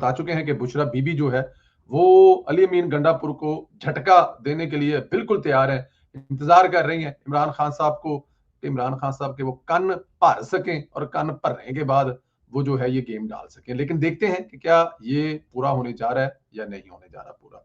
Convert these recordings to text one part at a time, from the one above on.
बता चुके हैं कि बुशरा बीबी जो है वो अली अमीन गंडापुर को झटका देने के लिए बिल्कुल तैयार है, इंतजार कर रही हैं इमरान खान साहब को, इमरान खान साहब के वो कन भर सकें और कन भरने के बाद वो जो है ये गेम डाल सकें। लेकिन देखते हैं कि क्या ये पूरा होने जा रहा है या नहीं होने जा रहा पूरा।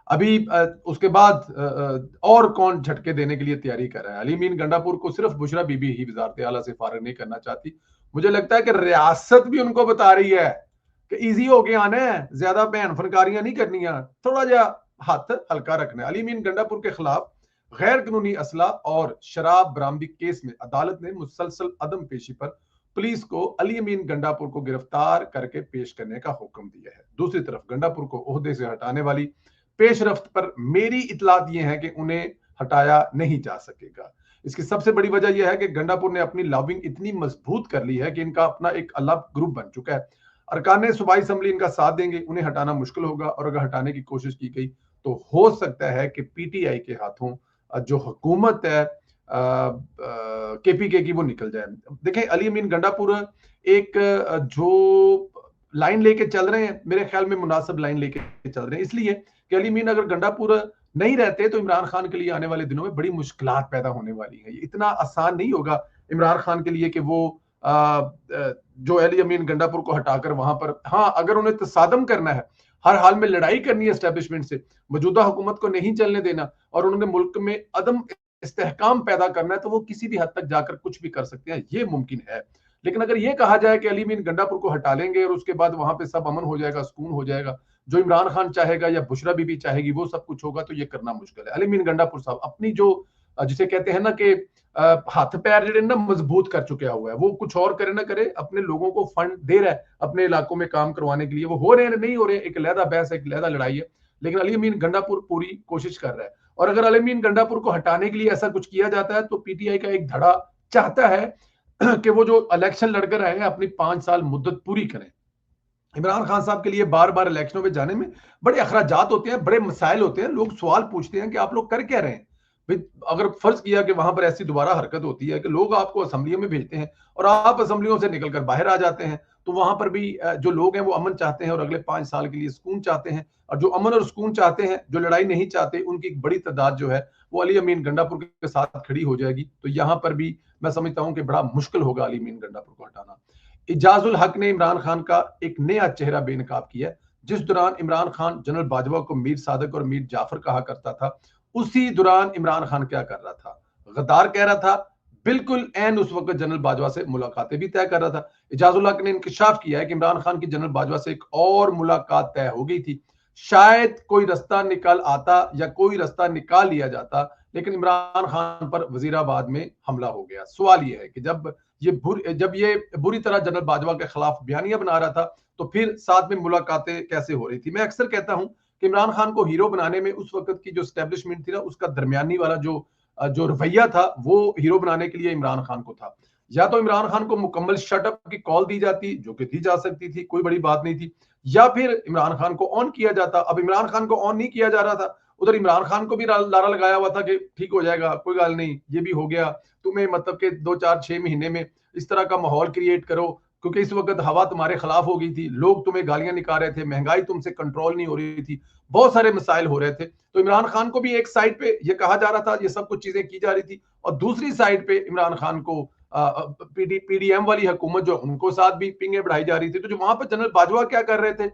अभी उसके बाद और कौन झटके देने के लिए तैयारी कर रहा है? अली अमीन गंडापुर को सिर्फ बुशरा बीबी ही वजारत आला से फारिग नहीं करना चाहती, मुझे लगता है कि रियासत भी उनको बता रही है कि इजी होके आना है, ज्यादा बहन फनकारियां नहीं करनी है, थोड़ा जा हाथ हल्का रखना है। अली अमीन गंडापुर के खिलाफ गैर कानूनी असला और शराब बरामदी केस में अदालत ने मुसलसल अदम पेशी पर पुलिस को अली अमीन गंडापुर को गिरफ्तार करके पेश करने का हुक्म दिया है। दूसरी तरफ गंडापुर को ओहदे से हटाने वाली पेशरफ्त पर मेरी इतलात ये है कि उन्हें हटाया नहीं जा सकेगा। इसकी सबसे बड़ी वजह यह है कि गंडापुर ने अपनी लॉबिंग इतनी मजबूत कर ली है कि इनका अपना एक अलग ग्रुप बन चुका है। अरकान सूबाई असम्बली इनका साथ देंगे, उन्हें हटाना मुश्किल होगा, और अगर हटाने की कोशिश की गई तो हो सकता है कि पीटीआई के हाथों जो हुकूमत है केपीके की वो निकल जाए। देखें, अली अमीन गंडापुर एक जो लाइन लेके चल रहे हैं, मेरे ख्याल में मुनासिब लाइन लेके चल रहे हैं, इसलिए कि अली अमीन अगर गंडापुर नहीं रहते तो इमरान खान के लिए आने वाले दिनों में बड़ी मुश्किलात पैदा होने वाली है। इतना आसान नहीं होगा इमरान खान के लिए कि वो जो अली अमीन गंडापुर को हटाकर वहां पर, हाँ अगर उन्हें तसादम करना है, हर हाल में लड़ाई करनी है एस्टेब्लिशमेंट से, मौजूदा हुकूमत को नहीं चलने देना, और उन्होंने मुल्क में अदम इस्तेहकाम पैदा करना है, तो वो किसी भी हद तक जाकर कुछ भी कर सकते हैं, ये मुमकिन है। लेकिन अगर ये कहा जाए कि अली अमीन गंडापुर को हटा लेंगे और उसके बाद वहां पे सब अमन हो जाएगा, सुकून हो जाएगा, जो इमरान खान चाहेगा या बुशरा बीबी चाहेगी वो सब कुछ होगा, तो ये करना मुश्किल है। अली अमीन गंडापुर साहब अपनी जो जिसे कहते हैं ना कि हाथ पैर जो ना मजबूत कर चुका हुआ है, वो कुछ और करे ना करे, अपने लोगों को फंड दे रहा है अपने इलाकों में काम करवाने के लिए, वो हो रहे हैं नहीं हो रहे, एक अलहदा बहस है, एक अलहदा लड़ाई है। लेकिन अली अमीन गंडापुर पूरी कोशिश कर रहा है, और अगर अली अमीन गंडापुर को हटाने के लिए ऐसा कुछ किया जाता है तो पीटीआई का एक धड़ा चाहता है कि वो जो इलेक्शन लड़कर आए हैं अपनी 5 साल मुद्दत पूरी करें। इमरान खान साहब के लिए बार बार इलेक्शनों में जाने में बड़े अखराजात होते हैं, बड़े मसाइल होते हैं, लोग सवाल पूछते हैं कि आप लोग कर क्या रहे हैं भाई। अगर फर्ज किया कि वहां पर ऐसी दोबारा हरकत होती है कि लोग आपको असेंबलियों में भेजते हैं और आप असेंबलियों से निकलकर बाहर आ जाते हैं, तो वहां पर भी जो लोग हैं वो अमन चाहते हैं और अगले 5 साल के लिए सुकून चाहते हैं, और जो अमन और सुकून चाहते हैं, जो लड़ाई नहीं चाहते, उनकी एक बड़ी तादाद जो है वो अली अमीन गंडापुर के साथ खड़ी हो जाएगी। तो यहां पर भी मैं समझता हूं कि बड़ा मुश्किल होगा अली अमीन गंडापुर को हटाना। इजाजुल हक ने इमरान खान का एक नया चेहरा बेनकाब किया। जिस दौरान इमरान खान जनरल बाजवा को मीर सादक और मीर जाफर कहा करता था, उसी दौरान इमरान खान क्या कर रहा था? गद्दार कह रहा था, बिल्कुल एन उस वक्त जनरल बाजवा से मुलाकातें भी तय कर रहा था। इजाजुल हक ने इंकशाफ किया है कि इमरान खान की जनरल बाजवा से एक और मुलाकात तय हो गई थी। शायद कोई रास्ता निकल आता या कोई रास्ता निकाल लिया जाता, लेकिन इमरान खान पर वजीराबाद में हमला हो गया। सवाल यह है कि जब ये बुरी तरह जनरल बाजवा के खिलाफ बयानियां बना रहा था, तो फिर साथ में मुलाकातें कैसे हो रही थी? मैं अक्सर कहता हूं कि इमरान खान को हीरो बनाने में उस वक्त की जो एस्टेब्लिशमेंट थी ना, उसका दरमियानी वाला जो रवैया था, वो हीरो बनाने के लिए इमरान खान को था। या तो इमरान खान को मुकम्मल शटअप की कॉल दी जाती, जो कि दी जा सकती थी, कोई बड़ी बात नहीं थी, या फिर इमरान खान को ऑन किया जाता। अब इमरान खान को ऑन नहीं किया जा रहा था, उधर इमरान खान को भी लारा लगाया हुआ था कि ठीक हो जाएगा, कोई गल नहीं, ये भी हो गया, तुम्हें मतलब कि 2 4 6 महीने में इस तरह का माहौल क्रिएट करो, क्योंकि इस वक्त हवा तुम्हारे खिलाफ हो गई थी, लोग तुम्हें गालियां निकाल रहे थे, महंगाई तुमसे कंट्रोल नहीं हो रही थी, बहुत सारे मसाइल हो रहे थे। तो इमरान खान को भी एक साइड पे ये कहा जा रहा था, ये सब कुछ चीजें की जा रही थी, और दूसरी साइड पे इमरान खान को पीडीएम वाली हुकूमत जो उनको साथ भी पिंगे बढ़ाई जा रही थी। तो जो वहां पर जनरल बाजवा क्या कर रहे थे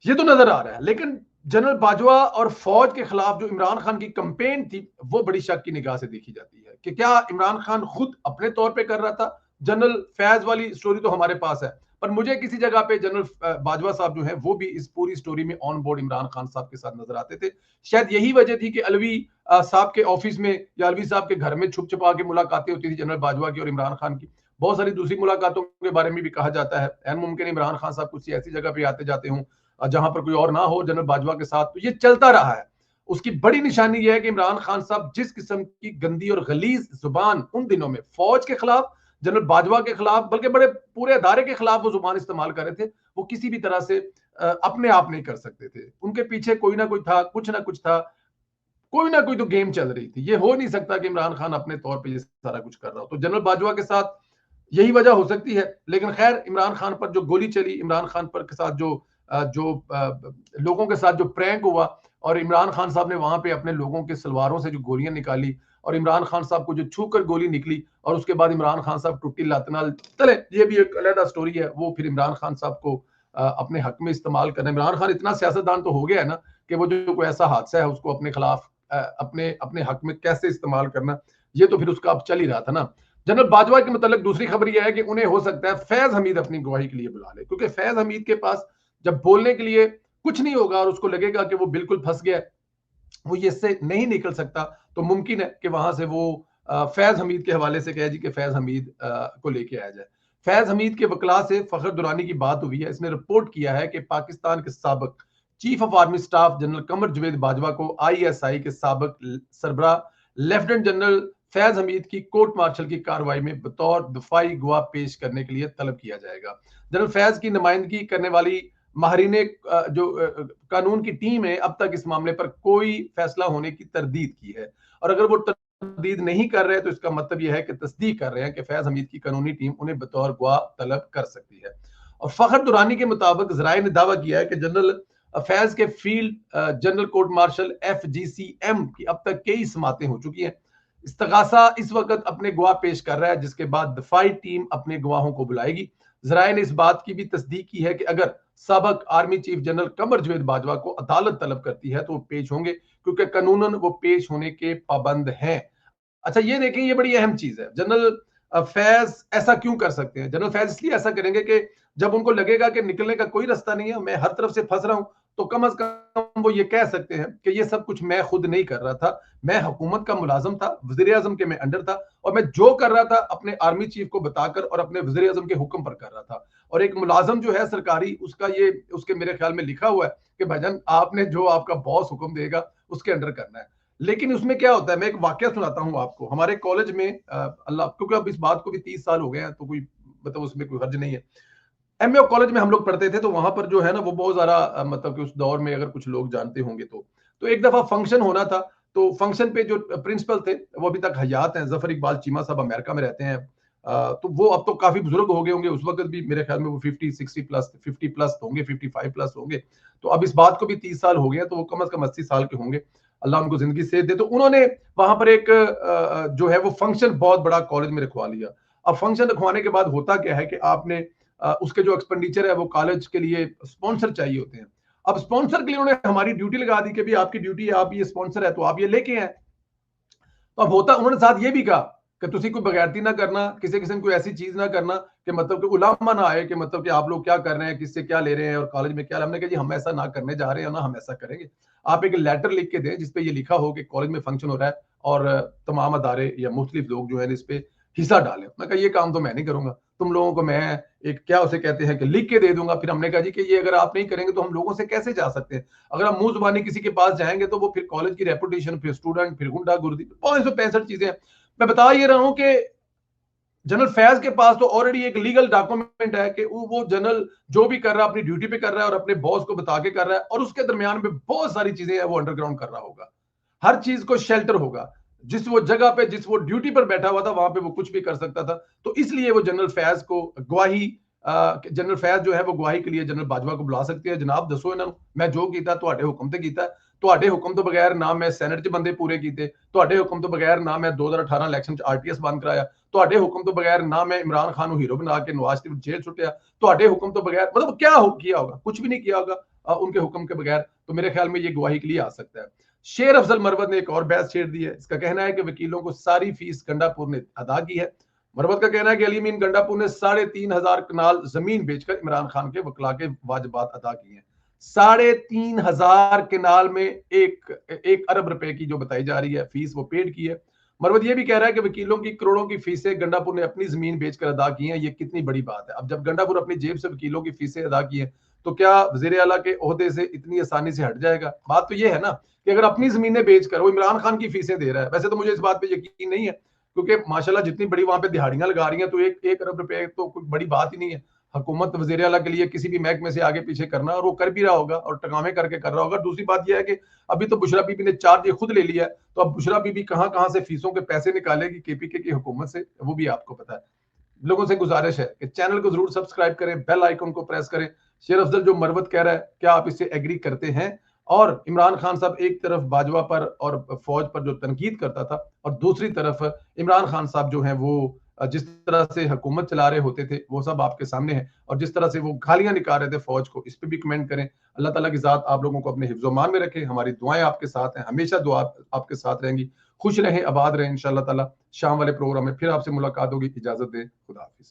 ये तो नजर आ रहा है, लेकिन जनरल बाजवा और फौज के खिलाफ जो इमरान खान की कंपेन थी वो बड़ी शक की निगाह से देखी जाती है कि क्या इमरान खान खुद अपने तौर पे कर रहा था। जनरल फैज वाली स्टोरी तो हमारे पास है, पर मुझे किसी जगह पे जनरल बाजवा साहब जो है वो भी इस पूरी स्टोरी में ऑन बोर्ड इमरान खान साहब के साथ नजर आते थे। शायद यही वजह थी कि अलवी साहब के ऑफिस में या अलवी साहब के घर में छुप छुपा के मुलाकातें होती थी जनरल बाजवा की और इमरान खान की। बहुत सारी दूसरी मुलाकातों के बारे में भी कहा जाता है, एन मुमकिन इमरान खान साहब कुछ ऐसी जगह पे आते जाते हों जहां पर कोई और ना हो जनरल बाजवा के साथ। तो ये चलता रहा है। उसकी बड़ी निशानी यह है कि इमरान खान साहब जिस किस्म की गंदी और गलीज जुबान उन दिनों में फौज के खिलाफ, जनरल बाजवा के खिलाफ, बल्कि बड़े पूरे अदारे के खिलाफ वो जुबान इस्तेमाल कर रहे थे, वो किसी भी तरह से अपने आप नहीं कर सकते थे। उनके पीछे कोई ना कोई था, कुछ ना कुछ था, कोई ना कोई तो गेम चल रही थी। ये हो नहीं सकता कि इमरान खान अपने तौर पे ये सारा कुछ कर रहा हो। तो जनरल बाजवा के साथ यही वजह हो सकती है। लेकिन खैर, इमरान खान पर जो गोली चली, इमरान खान पर के साथ जो लोगों के साथ जो प्रैंक हुआ और इमरान खान साहब ने वहां पे अपने लोगों के सलवारों से जो गोलियां निकाली और इमरान खान साहब को जो छू कर गोली निकली और उसके बाद इमरान खान साहब टुट्टी लातनाल चले, ये भी एक अलग स्टोरी है। वो फिर इमरान खान साहब को अपने हक में इस्तेमाल करना। इमरान खान इतना सियासतदान तो हो गया है ना कि वो जो कोई ऐसा हादसा है उसको अपने खिलाफ अपने अपने हक में कैसे इस्तेमाल करना, ये तो फिर उसका अब चल ही रहा था ना। जनरल बाजवा के मतलब दूसरी खबर यह है कि उन्हें हो सकता है फैज हमीद अपनी गवाही के लिए बुला ले, क्योंकि फैज हमीद के पास जब बोलने के लिए कुछ नहीं होगा और उसको लगेगा कि वो बिल्कुल फंस गया, वो ये इससे नहीं निकल सकता, तो मुमकिन है कि वहां से वो फैज हमीद के हवाले से कहे जी कि फैज हमीद को लेके आया जाए। फैज हमीद के वकला से फखर दुरानी की बात हुई है। इसने रिपोर्ट किया है कि पाकिस्तान के साबिक chief of army staff general Qamar Javed Bajwa ISI आईएसआई के साबिक सरबरा लेफ्टिनेंट जनरल फैज हमीद की कोर्ट मार्शल की कार्रवाई में बतौर दफाई गवाह पेश करने के लिए तलब किया जाएगा। जनरल फैज की नुमाइंदगी करने वाली माहरीन जो कानून की टीम है अब तक इस मामले पर कोई फैसला होने की तरदीद की है, और अगर वो तरदीद नहीं कर रहे तो इसका मतलब यह है कि तस्दीक कर रहे हैं कि फैज हमीद की कानूनी टीम उन्हें बतौर गवाह तलब कर सकती है। और फखर दुरानी के मुताबिक जराये ने दावा किया है कि जनरल फैज के field general court martial FGCM की अब तक कई समातें हो चुकी हैं। इस्तगासा इस वक्त अपने गवाह पेश कर रहा है, जिसके बाद दफाई टीम अपने गवाहों को बुलाएगी। जराये ने इस बात की भी तस्दीक की है कि अगर साबक army chief general Qamar Javed Bajwa को अदालत तलब करती है तो वो पेश होंगे, क्योंकि कानूनन वो पेश होने के पाबंद हैं। अच्छा ये देखें, ये बड़ी अहम चीज है। जनरल फैज ऐसा क्यों कर सकते हैं? जनरल फैज इसलिए ऐसा करेंगे कि जब उनको लगेगा कि निकलने का कोई रास्ता नहीं है, मैं हर तरफ से फंस रहा हूं, तो कम अज कम वो ये कह सकते हैं कि ये सब कुछ मैं खुद नहीं कर रहा था, मैं हुकूमत का मुलाजम था, वजीर आजम के मैं अंडर था, और मैं जो कर रहा था अपने आर्मी चीफ को बताकर और अपने वजीर आजम के हुक्म पर कर रहा था। और एक मुलाजम जो है सरकारी, उसका ये उसके मेरे ख्याल में लिखा हुआ है कि भाईजान आपने जो आपका बॉस हुक्म देगा उसके अंडर करना है। लेकिन उसमें क्या होता है, मैं एक वाकया सुनाता हूं आपको। हमारे कॉलेज में अल्लाह, क्योंकि अब इस बात को भी 30 साल हो गए हैं तो कोई मतलब उसमें कोई हर्ज नहीं है। एमए कॉलेज में हम लोग पढ़ते थे, तो वहां पर जो है ना वो बहुत ज्यादा मतलब कि उस दौर में अगर कुछ लोग जानते होंगे तो एक दफा फंक्शन होना था। तो फंक्शन पे जो प्रिंसिपल थे वो अभी तक हयात हैं, जफर इकबाल चीमा साहब अमेरिका में रहते हैं। तो वो अब तो काफी बुजुर्ग हो गए होंगे, उस वक्त भी मेरे ख्याल में वो 50 प्लस होंगे, 55 प्लस होंगे। तो अब इस बात को भी 30 साल हो गए, तो वो कम अज कम 80 साल के होंगे, अल्लाह उनको जिंदगी सेहत दे। तो उन्होंने वहां पर एक जो है वो फंक्शन बहुत बड़ा कॉलेज में रखवा लिया। अब फंक्शन रखवाने के बाद होता क्या है कि आपने उसके जो एक्सपेंडिचर है वो कॉलेज के लिए स्पॉन्सर चाहिए होते हैं। अब स्पॉन्सर के लिए उन्होंने हमारी ड्यूटी लगा दी कि भी आपकी ड्यूटी है, आप ये स्पॉन्सर है तो आप ये लेके आए। तो अब होता, उन्होंने साथ ये भी कहा कि तुसी कोई बगैरती ना करना, किसी किस्म कोई ऐसी चीज ना करना कि मतलब कि उलामा ना आए कि मतलब कि आप लोग क्या कर रहे हैं, किससे क्या ले रहे हैं और कॉलेज में क्या। हमने कहा जी हम ऐसा ना करने जा रहे हैं, ना हम ऐसा करेंगे। आप एक लेटर लिख के दें जिसपे ये लिखा हो कि कॉलेज में फंक्शन हो रहा है और तमाम अदारे या मुख्तलिफ लोग जो है इस पे हिस्सा डालें। मैं कहा ये काम तो मैं नहीं करूंगा, तुम लोगों को मैं एक क्या उसे कहते हैं कि लिख के दे दूंगा। फिर हमने कहा जी कि ये अगर आप नहीं करेंगे तो हम लोगों से कैसे जा सकते हैं? अगर हम मुंह जुबानी किसी के पास जाएंगे तो वो फिर कॉलेज की रेपुटेशन, फिर स्टूडेंट, फिर गुंडागर्दी, 565 चीजें। मैं बता ये रहा हूं कि जनरल फैज के पास तो ऑलरेडी एक लीगल डॉक्यूमेंट है कि वो जनरल जो भी कर रहा है अपनी ड्यूटी पे कर रहा है और अपने बॉस को बता के कर रहा है, और उसके दरमियान में बहुत सारी चीजें हैं वो अंडरग्राउंड कर रहा होगा। हर चीज को शेल्टर होगा। जिस वो जगह पे, जिस वो ड्यूटी पर बैठा हुआ था वहां पे वो कुछ भी कर सकता था। तो इसलिए वो जनरल फैज को गवाही जनरल फैज जो है वो गवाही के लिए जनरल बाजवा को बुला सकते हैं। जनाब दसो इन्हों मैं जो किया ਤੁਹਾਡੇ हुक्म ते किया, ਤੁਹਾਡੇ हुक्म तो बगैर ना मैं सैनेट च बंदे पूरे किए, ਤੁਹਾਡੇ हुक्म तो बगैर ना मैं 2018 इलेक्शन च RTS बंद कराया, ਤੁਹਾਡੇ हुक्म तो बगैर ना मैं इमरान खान को हीरो बना के नवाज शरीफ जेल छुटिया, ਤੁਹਾਡੇ हुक्म तो बगैर मतलब क्या किया होगा? कुछ भी नहीं किया होगा उनके हुक्म के बगैर। तो मेरे ख्याल में ये गवाही के लिए आ सकता है। शेर अफजल मरवत ने एक और बहस छेड़ दी है। इसका कहना है कि वकीलों को सारी फीस गंडापुर ने अदा की है। मरवत का कहना है कि अली अमीन गंडापुर ने 3,500 कनाल जमीन बेचकर इमरान खान के वकला के वाजिबात अदा किए हैं। 3,500 कनाल में 1 अरब रुपए की जो बताई जा रही है फीस वो पेड की है। मरवत ये भी कह रहा है कि वकीलों की करोड़ों की फीसें गंडापुर ने अपनी जमीन बेचकर अदा की हैं। ये कितनी बड़ी बात है। अब जब गंडापुर अपनी जेब से वकीलों की फीसें अदा की हैं तो क्या वजीर आला के ओहदे से इतनी आसानी से हट जाएगा? बात तो ये है ना कि अगर अपनी जमीनें बेचकर वो इमरान खान की फीसें दे रहा है। वैसे तो मुझे इस बात पे यकीन नहीं है, क्योंकि माशाल्लाह जितनी बड़ी वहां पे दिहाड़ियां लगा रही हैं तो 1 अरब रुपए तो कोई बड़ी बात ही नहीं है। हुकूमत वजीर आला के लिए किसी भी महकमे से आगे पीछे करना, और वो कर भी रहा होगा और टकामे करके कर रहा होगा। दूसरी बात यह है कि अभी तो बुशरा बीबी ने चार्ज ये खुद ले लिया है, तो अब बुशरा बीबी कहां कहां से फीसों के पैसे निकालेगी केपीके की हुकूमत से, वो भी आपको पता है। लोगों से गुजारिश है कि चैनल को जरूर सब्सक्राइब करें, बेल आइकन को प्रेस करें, शेर अफजल जो मरवत कह रहा है, क्या आप इससे एग्री करते हैं? और इमरान खान साहब एक तरफ बाजवा पर और फौज पर जो तनकीद करता था, और दूसरी तरफ इमरान खान साहब जो हैं वो जिस तरह से हुकूमत चला रहे होते थे, वो सब आपके सामने है। और जिस तरह से वो गालियां निकाल रहे थे फौज को, इस पे भी कमेंट करें। अल्लाह ताला की ज़ात आप लोगों को अपने हिफ्ज़-ओ-मान में रखे। हमारी दुआएं आपके साथ हैं, हमेशा दुआ आपके साथ रहेंगी। खुश रहें, आबाद रहें। इंशाअल्लाह ताला शाम वाले प्रोग्राम में फिर आपसे मुलाकात होगी। इजाज़त दें। खुदा हाफ़िज़।